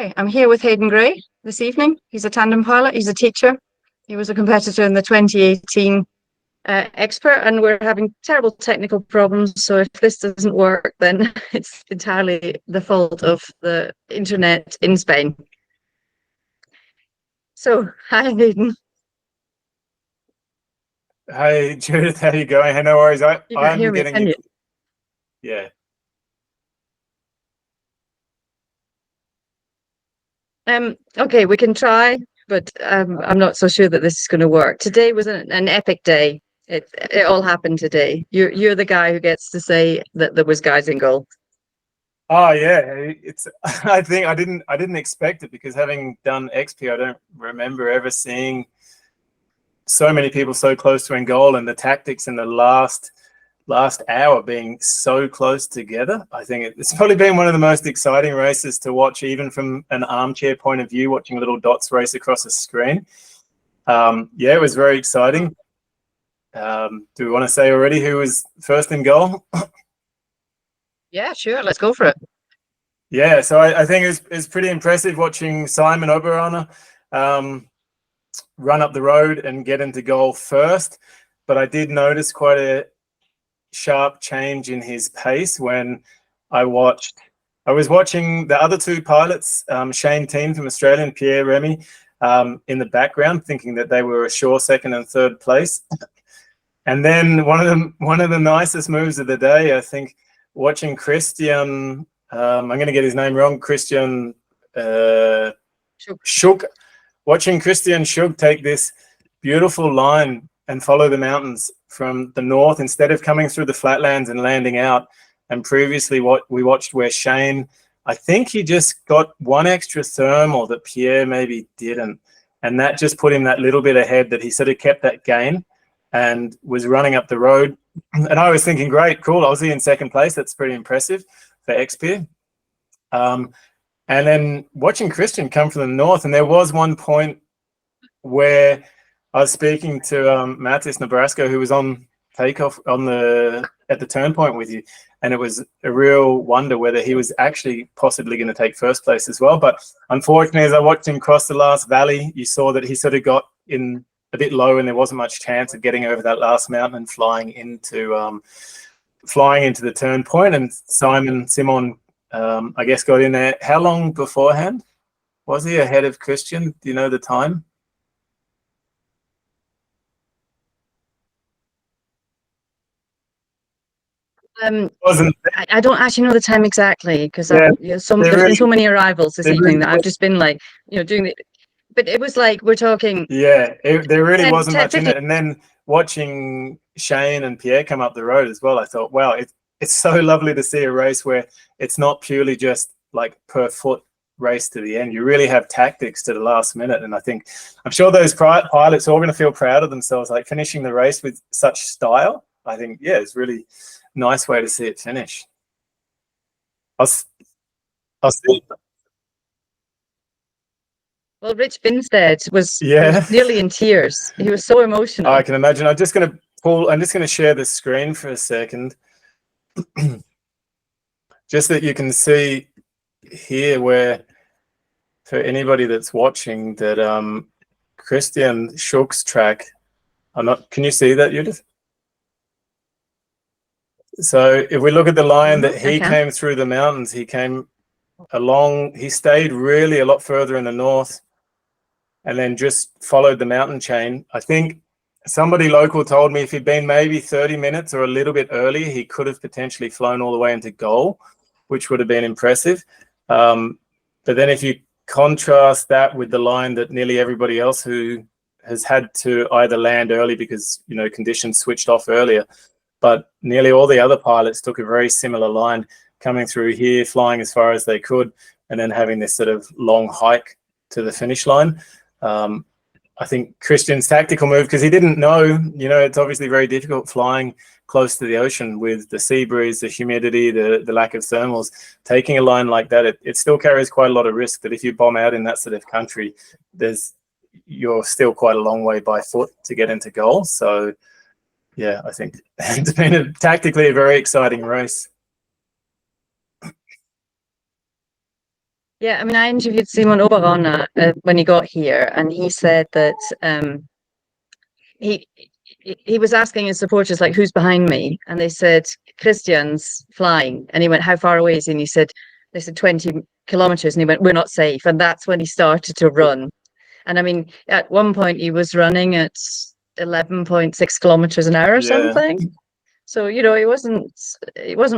Hi, I'm here with Haydon Gray this evening. He's a tandem pilot, he's a teacher. He was a competitor in the 2018 X-Pyr, and we're having terrible technical problems. So if this doesn't work, then it's entirely the fault of the internet in Spain. So, hi, Haydon. Hey Judith, how you going? Hey, no worries. You can't hear I'm me, getting can you. you? Yeah. Okay, we can try, but I'm not so sure that this is going to work. Today was an epic day. It all happened today. You're the guy who gets to say that there was guys in goal. Oh yeah, it's. I think I didn't expect it because having done XP, I don't remember ever seeing so many people so close to end goal, and the tactics in the last hour being so close together. I think it's probably been one of the most exciting races to watch, even from an armchair point of view, watching little dots race across a screen. Yeah, it was very exciting. Do we want to say already who was first in goal? Yeah, sure. Let's go for it. Yeah, so I think it's pretty impressive watching Simon Oberana run up the road and get into goal first. But I did notice quite a sharp change in his pace when I was watching the other two pilots, Shane Teen from Australia and Pierre Remy, in the background, thinking that they were a sure second and third place. And then one of the nicest moves of the day, I think, watching Christian. I'm going to get his name wrong. Christian Schugg. Watching Christian Schugg take this beautiful line and follow the mountains from the north instead of coming through the flatlands and landing out. And previously, what we watched where Shane, I think he just got one extra thermal that Pierre maybe didn't, and that just put him that little bit ahead. That he sort of kept that gain and was running up the road. And I was thinking, great, cool, Aussie in second place. That's pretty impressive for X-Pyr. And then watching Christian come from the north, and there was one point where I was speaking to Mattis Nebraska, who was on takeoff at the turn point with you, and it was a real wonder whether he was actually possibly going to take first place as well. But unfortunately, as I watched him cross the last valley, you saw that he sort of got in a bit low, and there wasn't much chance of getting over that last mountain and flying into the turn point. And Simon, I guess, got in there. How long beforehand was he ahead of Christian? Do you know the time? I don't actually know the time exactly because Yeah, there's been so many arrivals this evening that I've just been like, doing it. But it was like we're talking. Yeah, there really wasn't 10, much in it. And then watching Shane and Pierre come up the road as well, I thought, wow, it's so lovely to see a race where it's not purely just like per foot race to the end. You really have tactics to the last minute. And I'm sure those pilots are all going to feel proud of themselves, like finishing the race with such style. I think, yeah, it's really nice way to see it finish. I'll see. Well, Rich Binstead was Yeah, nearly in tears. He was so emotional. I can imagine. I'm just going to share the screen for a second. Just that you can see here where, for anybody that's watching, that Christian Schugg's track. Can you see that, Judith? So if we look at the line that he came through the mountains, he came along, he stayed really a lot further in the north and then just followed the mountain chain. I think somebody local told me if he'd been maybe 30 minutes or a little bit earlier, he could have potentially flown all the way into goal, which would have been impressive. But then if you contrast that with the line that nearly everybody else who has had to either land early because, conditions switched off earlier, but nearly all the other pilots took a very similar line, coming through here, flying as far as they could, and then having this sort of long hike to the finish line. I think Christian's tactical move, because he didn't know, it's obviously very difficult flying close to the ocean with the sea breeze, the humidity, the lack of thermals. Taking a line like that, it still carries quite a lot of risk that if you bomb out in that sort of country, you're still quite a long way by foot to get into goal. So, yeah, I think it's been tactically a very exciting race. Yeah, I mean, I interviewed Simon Oberona when he got here, and he said that he he was asking his supporters like, "Who's behind me?" And they said, "Christian's flying." And he went, "How far away is he?" And he said, "They said 20 kilometers." And he went, "We're not safe." And that's when he started to run. And I mean, at one point he was running at 11.6 kilometers an hour or Yeah. something. So, you know, he wasn't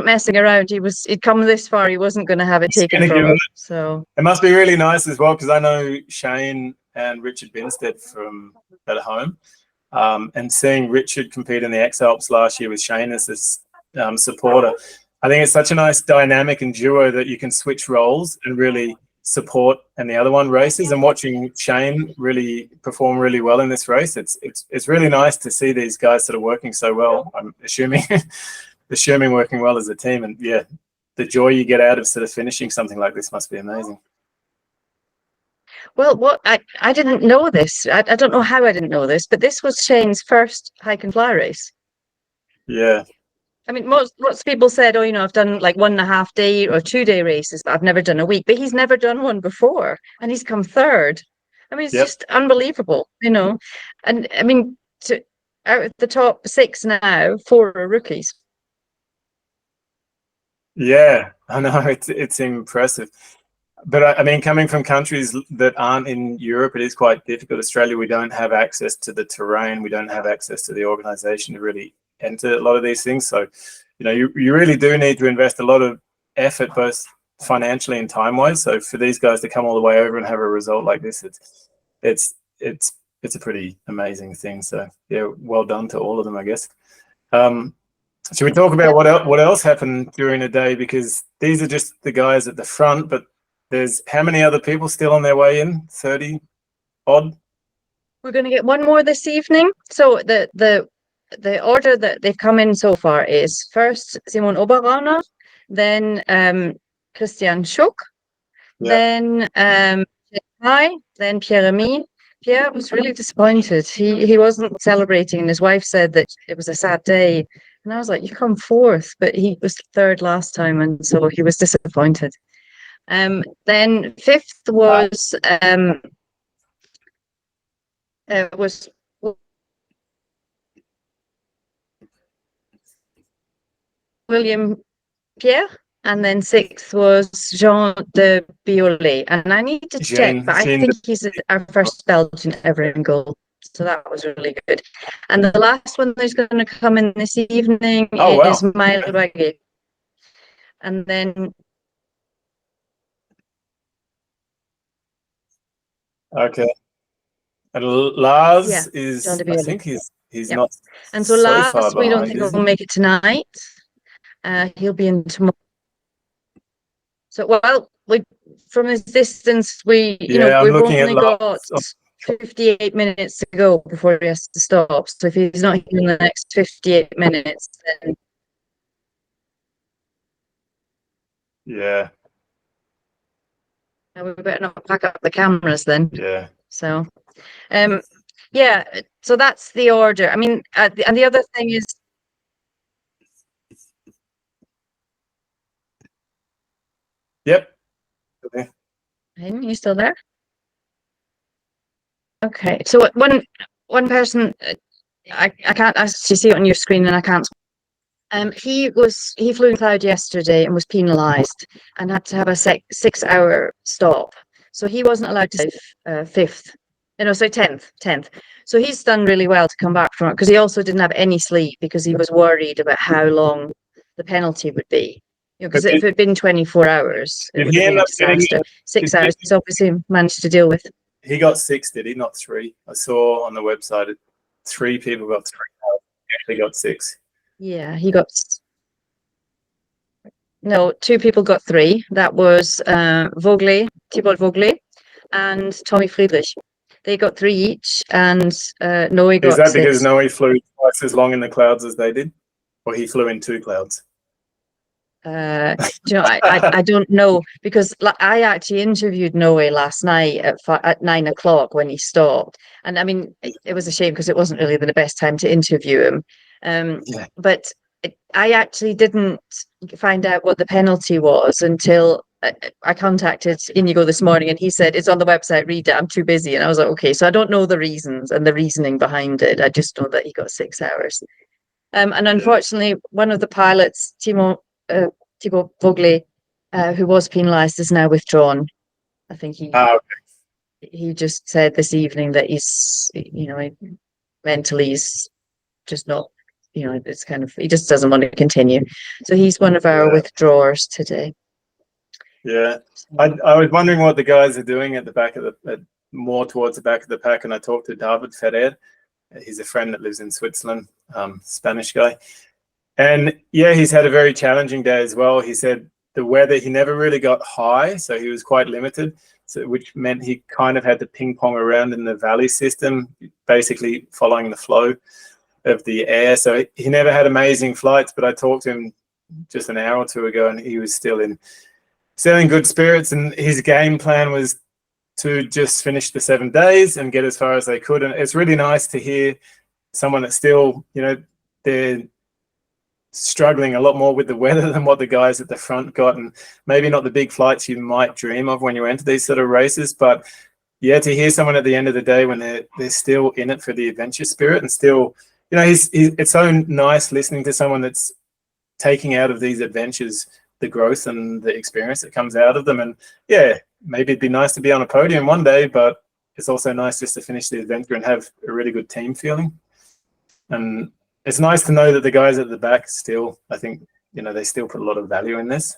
messing around. He'd come this far, he wasn't going to have it taken from him. So it must be really nice as well, because I know Shane and Richard Binstead from at home, and seeing Richard compete in the X Alps last year with Shane as this supporter, I think it's such a nice dynamic and duo that you can switch roles and really support, and the other one races. And watching Shane really perform really well in this race, it's really nice to see these guys sort of working so well. I'm assuming working well as a team, and yeah, the joy you get out of sort of finishing something like this must be amazing. well, what I didn't know this. I don't know how I didn't know this, but this was Shane's first hike and fly race. Yeah. I mean, most people said, "Oh, you know, I've done like 1.5 day or 2 day races, but I've never done a week." But he's never done one before, and he's come third. I mean, it's just unbelievable, you know. And I mean, out of the top 6 now, 4 are rookies. Yeah, I know, it's impressive. But I mean, coming from countries that aren't in Europe, it is quite difficult. Australia, we don't have access to the terrain. We don't have access to the organization to really enter a lot of these things. So, you know, you really do need to invest a lot of effort, both financially and time-wise. So for these guys to come all the way over and have a result like this, it's a pretty amazing thing. So yeah, well done to all of them, I guess. Should we talk about what else happened during the day? Because these are just the guys at the front, but there's how many other people still on their way in? 30 odd? We're going to get one more this evening. So the order that they've come in so far is first Simon Oberrauner, then Christian Schugg, then then Pierre-Ami. Pierre was really disappointed. He wasn't celebrating, and his wife said that it was a sad day. And I was like, "You come fourth," but he was third last time, and so he was disappointed. Then fifth was William Pierre, and then sixth was Jean de Biolay. And I need to check, but I think he's our first Belgian ever in goal. So that was really good. And the last one that's going to come in this evening is Maël Baguet. And then okay. And Lars is, I think he's not. And so Lars, we don't think he'll make it tonight. He'll be in tomorrow. So, well, from his distance, we've only got 58 minutes to go before he has to stop. So if he's not here in the next 58 minutes, then yeah, we better not pack up the cameras then. Yeah. So, yeah. So that's the order. I mean, and the other thing is. Yep. Okay. Haydon, you still there? Okay. So one person, I can't actually see it on your screen, and I can't. He flew in cloud yesterday and was penalised and had to have a 6-hour stop. So he wasn't allowed to say fifth. So 10th. So he's done really well to come back from it, because he also didn't have any sleep because he was worried about how long the penalty would be. Because if it had been 24 hours, it would have been a disaster. 6 hours, he's obviously managed to deal with. He got 6, did he? Not 3. I saw on the website 3 people got 3 hours. He actually got 6. Yeah, he got. No, 2 people got 3. That was Thibault Vogler and Tommy Friedrich. They got 3 each, and Noe got 6. Is that because Noe flew twice as long in the clouds as they did? Or he flew in 2 clouds? I don't know, because I actually interviewed Noe last night at 9 o'clock when he stopped, and I mean it was a shame because it wasn't really the best time to interview him. But I actually didn't find out what the penalty was until I contacted Inigo this morning and he said, it's on the website, read it, I'm too busy. And I was like, okay, so I don't know the reasons and the reasoning behind it. I just know that he got 6 hours. And unfortunately, one of the pilots, Thibaut Vogler, who was penalised, is now withdrawn. I think he just said this evening that he's, mentally he's just not, it's kind of, he just doesn't want to continue. So he's one of our withdrawers today. Yeah, I was wondering what the guys are doing at the back of more towards the back of the pack, and I talked to David Ferrer. He's a friend that lives in Switzerland, Spanish guy. And yeah, he's had a very challenging day as well. He said the weather, he never really got high, so he was quite limited, which meant he kind of had to ping pong around in the valley system, basically following the flow of the air. So he never had amazing flights, but I talked to him just an hour or two ago and he was still in good spirits, and his game plan was to just finish the 7 days and get as far as they could. And it's really nice to hear someone that's still, they're struggling a lot more with the weather than what the guys at the front got, and maybe not the big flights you might dream of when you enter these sort of races. But yeah, to hear someone at the end of the day when they're still in it for the adventure spirit, and still, it's so nice listening to someone that's taking out of these adventures the growth and the experience that comes out of them. And yeah, maybe it'd be nice to be on a podium one day, but it's also nice just to finish the adventure and have a really good team feeling. And it's nice to know that the guys at the back still, I think, they still put a lot of value in this.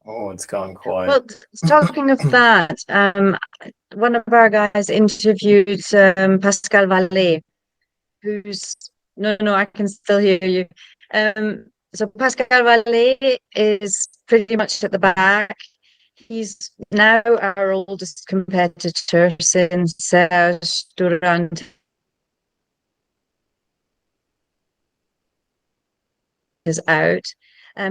Oh, it's gone quiet. Well, talking of that, one of our guys interviewed Pascal Vallée, who's no, I can still hear you. So Pascal Vallée is pretty much at the back. He's now our oldest competitor since Durand is out. I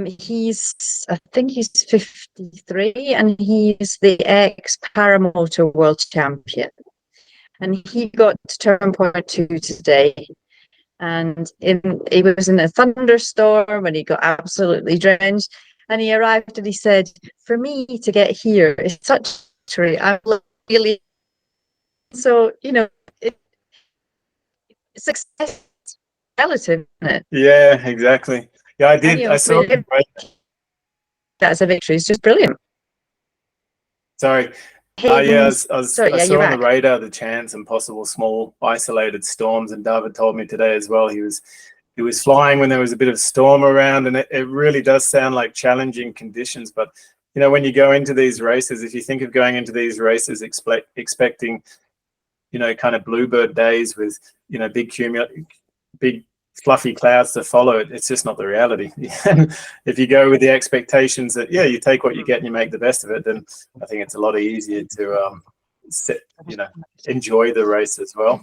think he's 53, and he's the ex-paramotor world champion. And he got to turn point 2 today. And he was in a thunderstorm and he got absolutely drenched. And he arrived and he said, for me to get here is such a treat. I'm really, so, success is relative, isn't it? Yeah, exactly. Yeah, I did. I saw it. That's a victory. It's just brilliant. Sorry. I saw on the radar the chance and possible small isolated storms, and David told me today as well he was flying when there was a bit of storm around, and it really does sound like challenging conditions. But when you go into these races, if you think of going into these races expecting kind of bluebird days with big fluffy clouds to follow, it's just not the reality. If you go with the expectations that you take what you get and you make the best of it, then I think it's a lot easier to enjoy the race as well.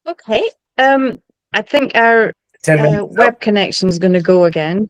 Okay, I think our web connection is going to go again.